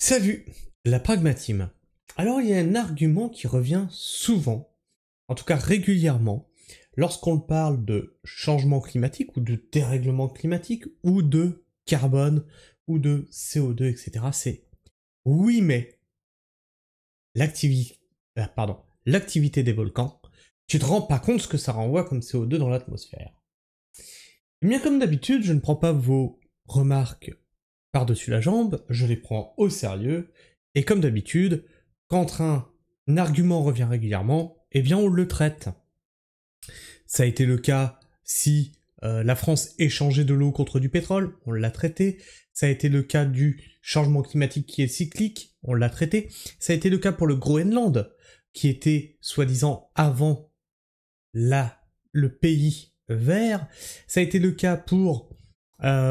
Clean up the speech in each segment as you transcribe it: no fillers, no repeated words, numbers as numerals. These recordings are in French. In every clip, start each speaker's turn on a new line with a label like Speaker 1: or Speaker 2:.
Speaker 1: Salut, la pragmatisme. Alors il y a un argument qui revient souvent, en tout cas régulièrement, lorsqu'on parle de changement climatique ou de dérèglement climatique ou de carbone ou de CO2, etc. C'est oui mais l'activité, l'activité des volcans, tu te rends pas compte ce que ça renvoie comme CO2 dans l'atmosphère. Et bien comme d'habitude, je ne prends pas vos remarques par-dessus la jambe, je les prends au sérieux, et comme d'habitude, quand un argument revient régulièrement, eh bien on le traite. Ça a été le cas si la France échangeait de l'eau contre du pétrole, on l'a traité. Ça a été le cas du changement climatique qui est cyclique, on l'a traité. Ça a été le cas pour le Groenland, qui était soi-disant avant le pays vert. Ça a été le cas pour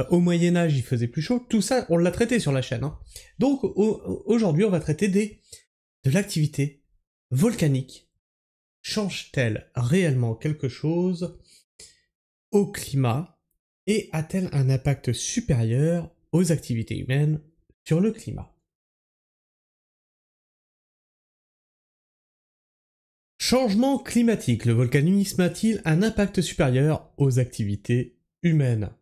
Speaker 1: au Moyen-Âge, il faisait plus chaud. Tout ça, on l'a traité sur la chaîne. Hein. Donc aujourd'hui, on va traiter de l'activité volcanique. Change-t-elle réellement quelque chose au climat et a-t-elle un impact supérieur aux activités humaines sur le climat? Changement climatique. Le volcanisme a-t-il un impact supérieur aux activités humaines?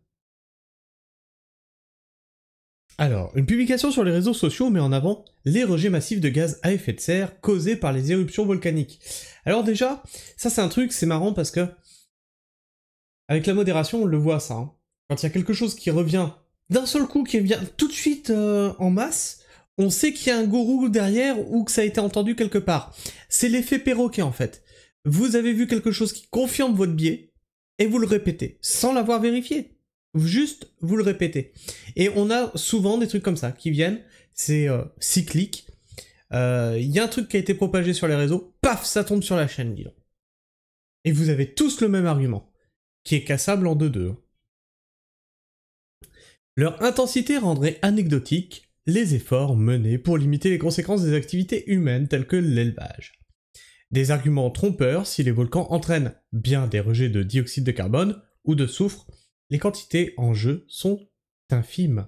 Speaker 1: Alors, une publication sur les réseaux sociaux met en avant les rejets massifs de gaz à effet de serre causés par les éruptions volcaniques. Alors déjà, ça c'est un truc, c'est marrant parce que, avec la modération, on le voit ça. Hein. Quand il y a quelque chose qui revient d'un seul coup, qui revient tout de suite en masse, on sait qu'il y a un gourou derrière ou que ça a été entendu quelque part. C'est l'effet perroquet en fait. Vous avez vu quelque chose qui confirme votre biais, et vous le répétez, sans l'avoir vérifié. Juste, vous le répétez. Et on a souvent des trucs comme ça qui viennent, c'est cyclique. Il y a un truc qui a été propagé sur les réseaux, paf, ça tombe sur la chaîne, dis donc. Et vous avez tous le même argument, qui est cassable en deux. Leur intensité rendrait anecdotique les efforts menés pour limiter les conséquences des activités humaines telles que l'élevage. Des arguments trompeurs si les volcans entraînent bien des rejets de dioxyde de carbone ou de soufre. Les quantités en jeu sont infimes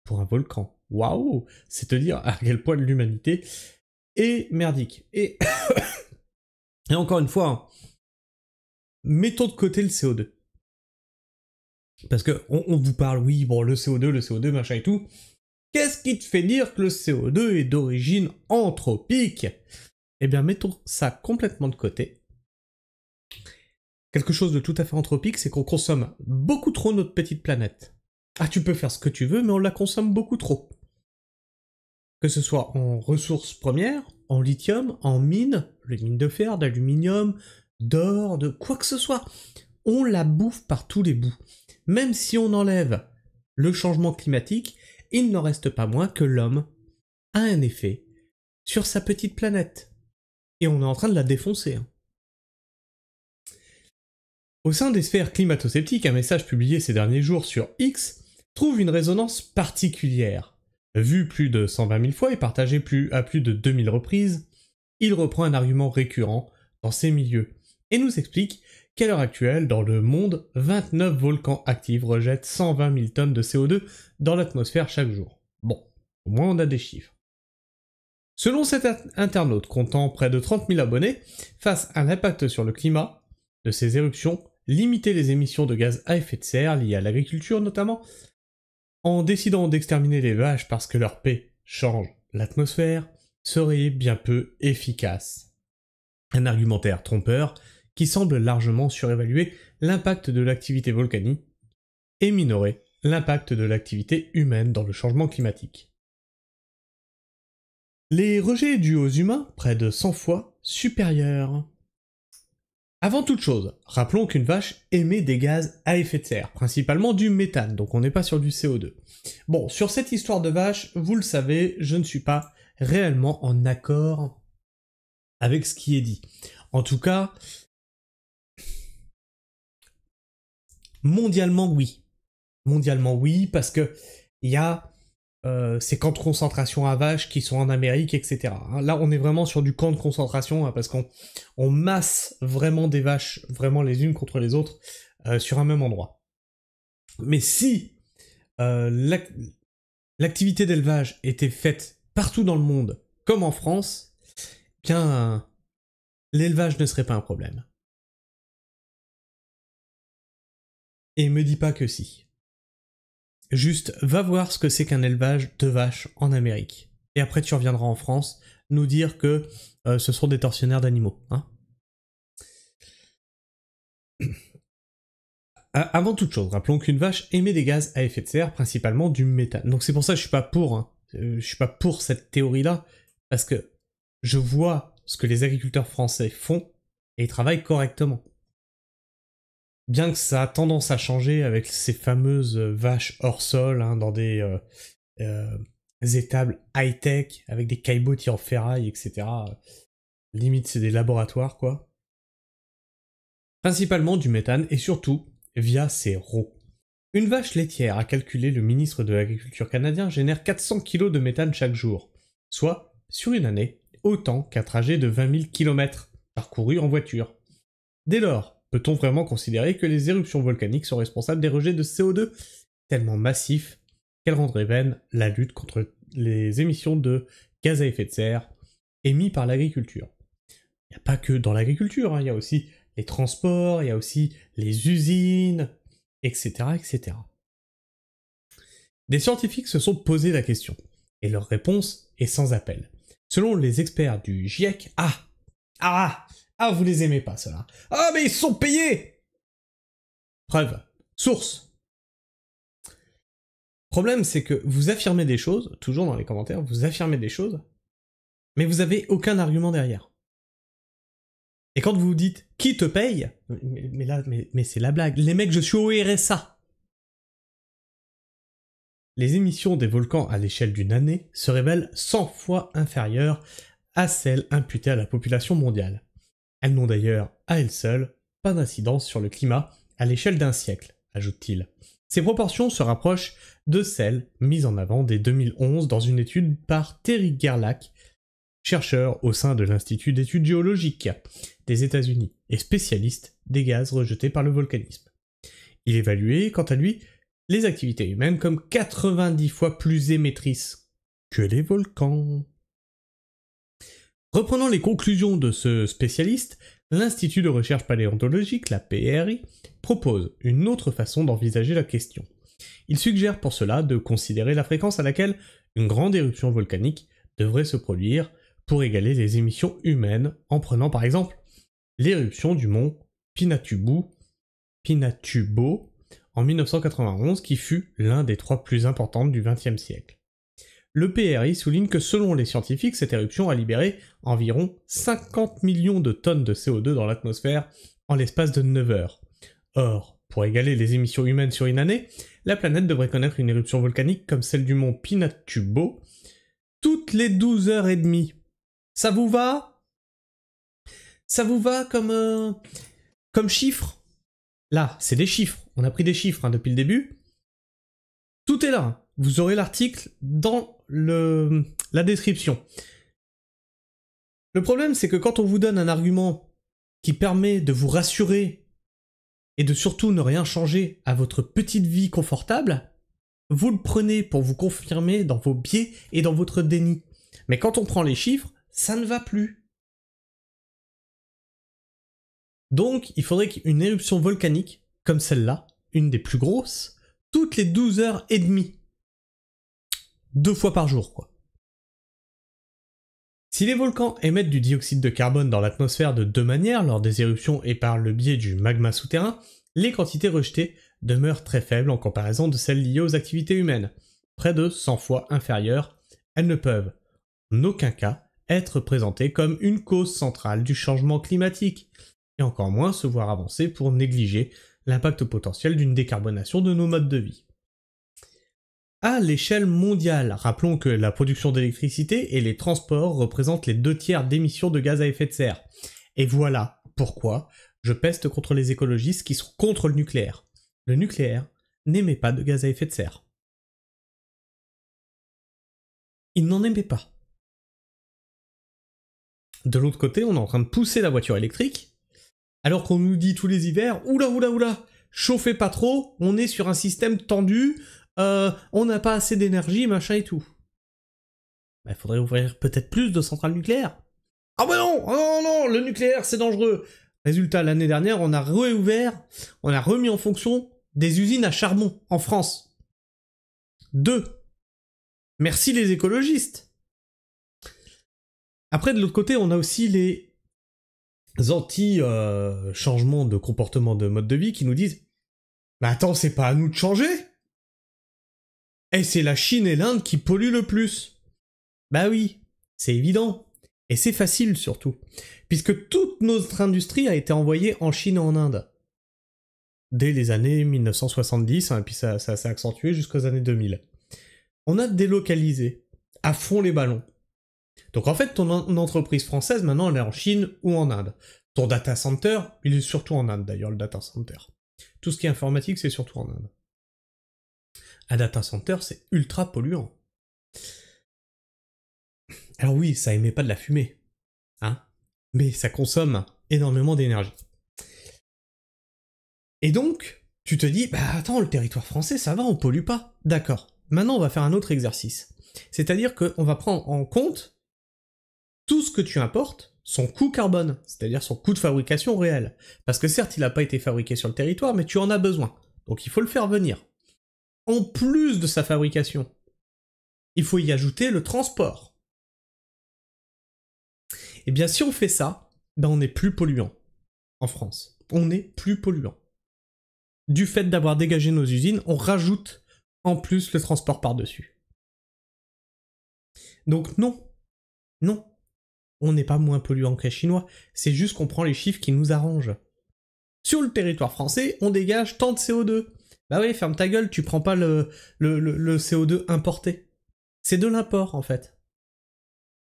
Speaker 1: pour un volcan. Waouh, c'est te dire à quel point l'humanité est merdique. Et encore une fois, hein, mettons de côté le CO2. Parce que on vous parle, oui, bon, le CO2, machin et tout. Qu'est-ce qui te fait dire que le CO2 est d'origine anthropique? Eh bien, mettons ça complètement de côté. Quelque chose de tout à fait anthropique, c'est qu'on consomme beaucoup trop notre petite planète. Ah, tu peux faire ce que tu veux, mais on la consomme beaucoup trop. Que ce soit en ressources premières, en lithium, en mines, les mines de fer, d'aluminium, d'or, de quoi que ce soit. On la bouffe par tous les bouts. Même si on enlève le changement climatique, il n'en reste pas moins que l'homme a un effet sur sa petite planète. Et on est en train de la défoncer. Hein. Au sein des sphères climato-sceptiques, un message publié ces derniers jours sur X trouve une résonance particulière. Vu plus de 120 000 fois et partagé à plus de 2000 reprises, il reprend un argument récurrent dans ces milieux et nous explique qu'à l'heure actuelle, dans le monde, 29 volcans actifs rejettent 120 000 tonnes de CO2 dans l'atmosphère chaque jour. Bon, au moins on a des chiffres. Selon cet internaute comptant près de 30 000 abonnés, face à l'impact sur le climat de ces éruptions, limiter les émissions de gaz à effet de serre liées à l'agriculture notamment, en décidant d'exterminer les vaches parce que leur paix change l'atmosphère, serait bien peu efficace. Un argumentaire trompeur qui semble largement surévaluer l'impact de l'activité volcanique et minorer l'impact de l'activité humaine dans le changement climatique. Les rejets dus aux humains, près de 100 fois supérieurs. Avant toute chose, rappelons qu'une vache émet des gaz à effet de serre, principalement du méthane, donc on n'est pas sur du CO2. Bon, sur cette histoire de vache, vous le savez, je ne suis pas réellement en accord avec ce qui est dit. En tout cas, mondialement oui. Mondialement oui, parce que il y a ces camps de concentration à vaches qui sont en Amérique, etc. Là, on est vraiment sur du camp de concentration, hein, parce qu'on masse vraiment des vaches, vraiment les unes contre les autres, sur un même endroit. Mais si l'activité d'élevage était faite partout dans le monde, comme en France, bien, l'élevage ne serait pas un problème. Et me dis pas que si. Juste, va voir ce que c'est qu'un élevage de vaches en Amérique. Et après, tu reviendras en France nous dire que ce sont des tortionnaires d'animaux. Hein. Avant toute chose, rappelons qu'une vache émet des gaz à effet de serre, principalement du méthane. Donc c'est pour ça que je suis pas pour. Hein. Je suis pas pour cette théorie-là, parce que je vois ce que les agriculteurs français font et ils travaillent correctement. Bien que ça a tendance à changer avec ces fameuses vaches hors sol, hein, dans des étables high-tech, avec des caillebotis en ferraille, etc. Limite, c'est des laboratoires, quoi. Principalement du méthane, et surtout, via ses rots. Une vache laitière, a calculé le ministre de l'Agriculture canadien, génère 400 kg de méthane chaque jour, soit, sur une année, autant qu'un trajet de 20 000 km parcouru en voiture. Dès lors, peut-on vraiment considérer que les éruptions volcaniques sont responsables des rejets de CO2 tellement massifs qu'elles rendraient vaine la lutte contre les émissions de gaz à effet de serre émis par l'agriculture? Il n'y a pas que dans l'agriculture, hein, il y a aussi les transports, il y a aussi les usines, etc., etc. Des scientifiques se sont posé la question, et leur réponse est sans appel. Selon les experts du GIEC, vous les aimez pas, ceux-là. Ah, mais ils sont payés! Preuve. Source. Problème, c'est que vous affirmez des choses, toujours dans les commentaires, vous affirmez des choses, mais vous avez aucun argument derrière. Et quand vous vous dites « qui te paye ?» mais c'est la blague. Les mecs, je suis au RSA. Les émissions des volcans à l'échelle d'une année se révèlent 100 fois inférieures à celles imputées à la population mondiale. Elles n'ont d'ailleurs, à elles seules, pas d'incidence sur le climat à l'échelle d'un siècle, ajoute-t-il. Ces proportions se rapprochent de celles mises en avant dès 2011 dans une étude par Terry Gerlach, chercheur au sein de l'Institut d'études géologiques des États-Unis et spécialiste des gaz rejetés par le volcanisme. Il évaluait, quant à lui, les activités humaines comme 90 fois plus émettrices que les volcans. Reprenant les conclusions de ce spécialiste, l'Institut de recherche paléontologique, la PRI, propose une autre façon d'envisager la question. Il suggère pour cela de considérer la fréquence à laquelle une grande éruption volcanique devrait se produire pour égaler les émissions humaines, en prenant par exemple l'éruption du mont Pinatubo en 1991, qui fut l'un des 3 plus importantes du XXe siècle. Le PRI souligne que selon les scientifiques, cette éruption a libéré environ 50 millions de tonnes de CO2 dans l'atmosphère en l'espace de 9 heures. Or, pour égaler les émissions humaines sur une année, la planète devrait connaître une éruption volcanique comme celle du mont Pinatubo toutes les 12 heures et demie. Ça vous va? Ça vous va comme chiffre? Là, c'est des chiffres. On a pris des chiffres hein, depuis le début. Tout est là. Vous aurez l'article dans la description. Le problème, c'est que quand on vous donne un argument qui permet de vous rassurer et de surtout ne rien changer à votre petite vie confortable, vous le prenez pour vous confirmer dans vos biais et dans votre déni. Mais quand on prend les chiffres, ça ne va plus. Donc, il faudrait qu'une éruption volcanique, comme celle-là, une des plus grosses, toutes les 12 heures et demie. 2 fois par jour, quoi. Si les volcans émettent du dioxyde de carbone dans l'atmosphère de 2 manières, lors des éruptions et par le biais du magma souterrain, les quantités rejetées demeurent très faibles en comparaison de celles liées aux activités humaines. Près de 100 fois inférieures, elles ne peuvent, en aucun cas, être présentées comme une cause centrale du changement climatique, et encore moins se voir avancer pour négliger l'impact potentiel d'une décarbonation de nos modes de vie. À l'échelle mondiale, rappelons que la production d'électricité et les transports représentent les 2/3 d'émissions de gaz à effet de serre. Et voilà pourquoi je peste contre les écologistes qui sont contre le nucléaire. Le nucléaire n'émet pas de gaz à effet de serre. Il n'en émet pas. De l'autre côté, on est en train de pousser la voiture électrique, alors qu'on nous dit tous les hivers, oula, chauffez pas trop, on est sur un système tendu, on n'a pas assez d'énergie, machin et tout. bah, il faudrait ouvrir peut-être plus de centrales nucléaires. Ah bah non, oh non, non, le nucléaire c'est dangereux. Résultat, l'année dernière, on a réouvert, on a remis en fonction des usines à charbon en France. 2. Merci les écologistes. Après, de l'autre côté, on a aussi les anti-changements de comportement de mode de vie qui nous disent « Mais attends, c'est pas à nous de changer !» Et c'est la Chine et l'Inde qui polluent le plus. Bah oui, c'est évident. Et c'est facile surtout. Puisque toute notre industrie a été envoyée en Chine et en Inde. Dès les années 1970, et puis ça s'est accentué jusqu'aux années 2000. On a délocalisé à fond les ballons. Donc en fait, ton entreprise française, maintenant, elle est en Chine ou en Inde. Ton data center, il est surtout en Inde d'ailleurs, le data center. Tout ce qui est informatique, c'est surtout en Inde. Un data center, c'est ultra polluant. Alors oui, ça émet pas de la fumée, hein, mais ça consomme énormément d'énergie. Et donc, tu te dis, bah attends, le territoire français, ça va, on pollue pas. D'accord. Maintenant, on va faire un autre exercice. C'est-à-dire qu'on va prendre en compte tout ce que tu importes, son coût carbone, c'est-à-dire son coût de fabrication réel. Parce que certes, il n'a pas été fabriqué sur le territoire, mais tu en as besoin. Donc il faut le faire venir. En plus de sa fabrication, il faut y ajouter le transport. Et bien si on fait ça, ben on est plus polluant en France. On est plus polluant. Du fait d'avoir dégagé nos usines, on rajoute en plus le transport par-dessus. Donc non, non, on n'est pas moins polluant que les Chinois, c'est juste qu'on prend les chiffres qui nous arrangent. Sur le territoire français, on dégage tant de CO2. Bah oui, ferme ta gueule, tu prends pas le CO2 importé. C'est de l'import en fait.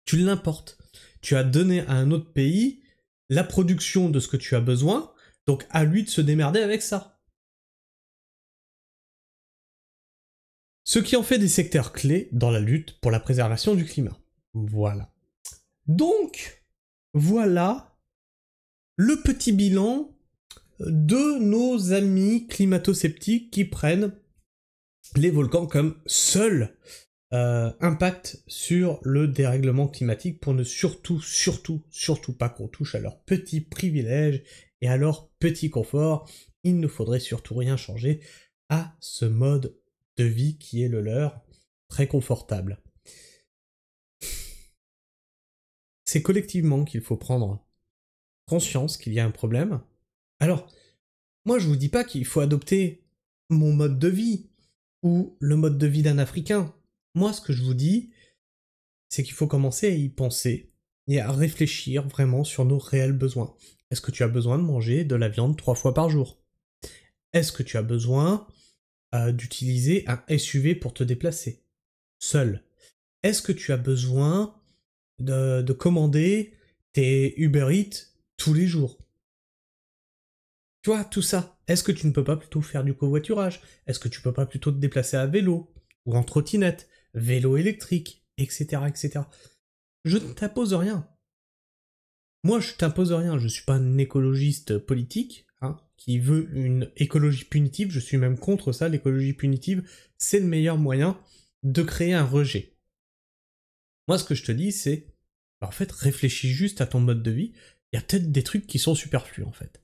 Speaker 1: Tu l'importes. Tu as donné à un autre pays la production de ce que tu as besoin, donc à lui de se démerder avec ça. Ce qui en fait des secteurs clés dans la lutte pour la préservation du climat. Voilà. Donc, voilà le petit bilan de nos amis climato-sceptiques qui prennent les volcans comme seul impact sur le dérèglement climatique pour ne surtout pas qu'on touche à leurs petits privilèges et à leur petit confort. Il ne faudrait surtout rien changer à ce mode de vie qui est le leur, très confortable. C'est collectivement qu'il faut prendre conscience qu'il y a un problème. Alors, moi je vous dis pas qu'il faut adopter mon mode de vie, ou le mode de vie d'un Africain. Moi ce que je vous dis, c'est qu'il faut commencer à y penser, et à réfléchir vraiment sur nos réels besoins. Est-ce que tu as besoin de manger de la viande 3 fois par jour? Est-ce que tu as besoin d'utiliser un SUV pour te déplacer seul? Est-ce que tu as besoin de commander tes Uber Eats tous les jours? Tu vois, tout ça. Est-ce que tu ne peux pas plutôt faire du covoiturage? Est-ce que tu peux pas plutôt te déplacer à vélo? Ou en trottinette? Vélo électrique? Etc. etc. Je ne t'impose rien. Moi, je t'impose rien. Je suis pas un écologiste politique, hein, qui veut une écologie punitive. Je suis même contre ça. L'écologie punitive, c'est le meilleur moyen de créer un rejet. Moi, ce que je te dis, c'est, en fait, réfléchis juste à ton mode de vie. Il y a peut-être des trucs qui sont superflus, en fait.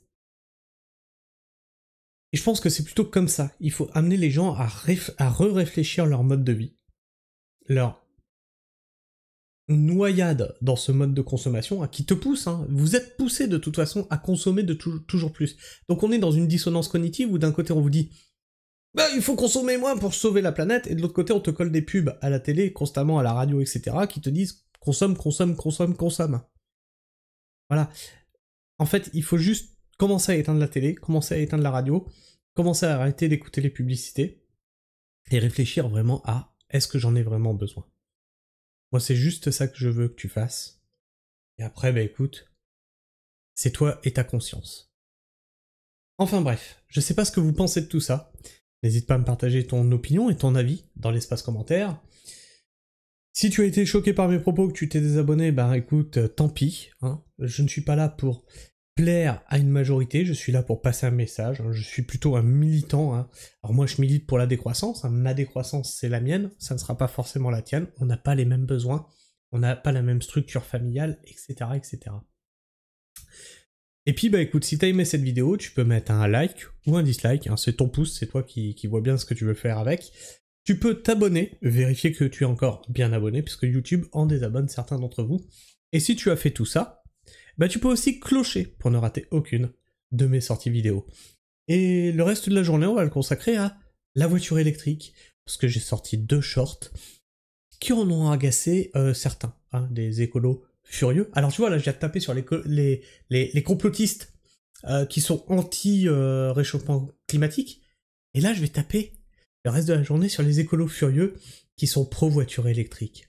Speaker 1: Et je pense que c'est plutôt comme ça. Il faut amener les gens à re-réfléchir leur mode de vie. Leur noyade dans ce mode de consommation, qui te pousse, hein. Vous êtes poussé de toute façon à consommer de toujours plus. Donc on est dans une dissonance cognitive où d'un côté on vous dit bah, il faut consommer moins pour sauver la planète, et de l'autre côté on te colle des pubs à la télé, constamment à la radio, etc. qui te disent consomme. Voilà. En fait, il faut juste commencer à éteindre la télé, commencer à éteindre la radio, commencer à arrêter d'écouter les publicités, et réfléchir vraiment à est-ce que j'en ai vraiment besoin. Moi, c'est juste ça que je veux que tu fasses. Et après, bah écoute, c'est toi et ta conscience. Enfin bref, je sais pas ce que vous pensez de tout ça. N'hésite pas à me partager ton opinion et ton avis dans l'espace commentaire. Si tu as été choqué par mes propos, que tu t'es désabonné, bah écoute, tant pis, hein. Je ne suis pas là pour plaire à une majorité, je suis là pour passer un message, hein. Je suis plutôt un militant, hein. Alors moi je milite pour la décroissance, hein. Ma décroissance c'est la mienne, ça ne sera pas forcément la tienne, on n'a pas les mêmes besoins, on n'a pas la même structure familiale, etc., etc. Et puis bah écoute, si t'as aimé cette vidéo, tu peux mettre un like ou un dislike, hein, c'est ton pouce, c'est toi qui vois bien ce que tu veux faire avec. Tu peux t'abonner, vérifier que tu es encore bien abonné, puisque YouTube en désabonne certains d'entre vous. Et si tu as fait tout ça, bah tu peux aussi clocher pour ne rater aucune de mes sorties vidéo. Et le reste de la journée, on va le consacrer à la voiture électrique, parce que j'ai sorti 2 shorts qui en ont agacé certains, hein, des écolos furieux. Alors tu vois, là, je viens de taper sur les complotistes qui sont anti-réchauffement climatique, et là, je vais taper le reste de la journée sur les écolos furieux qui sont pro-voiture électrique.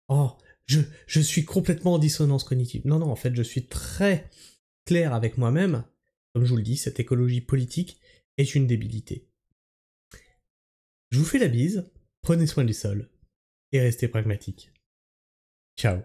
Speaker 1: Oh, je suis complètement en dissonance cognitive. Non, en fait, je suis très clair avec moi-même. Comme je vous le dis, cette écologie politique est une débilité. Je vous fais la bise, prenez soin du sol, et restez pragmatique. Ciao.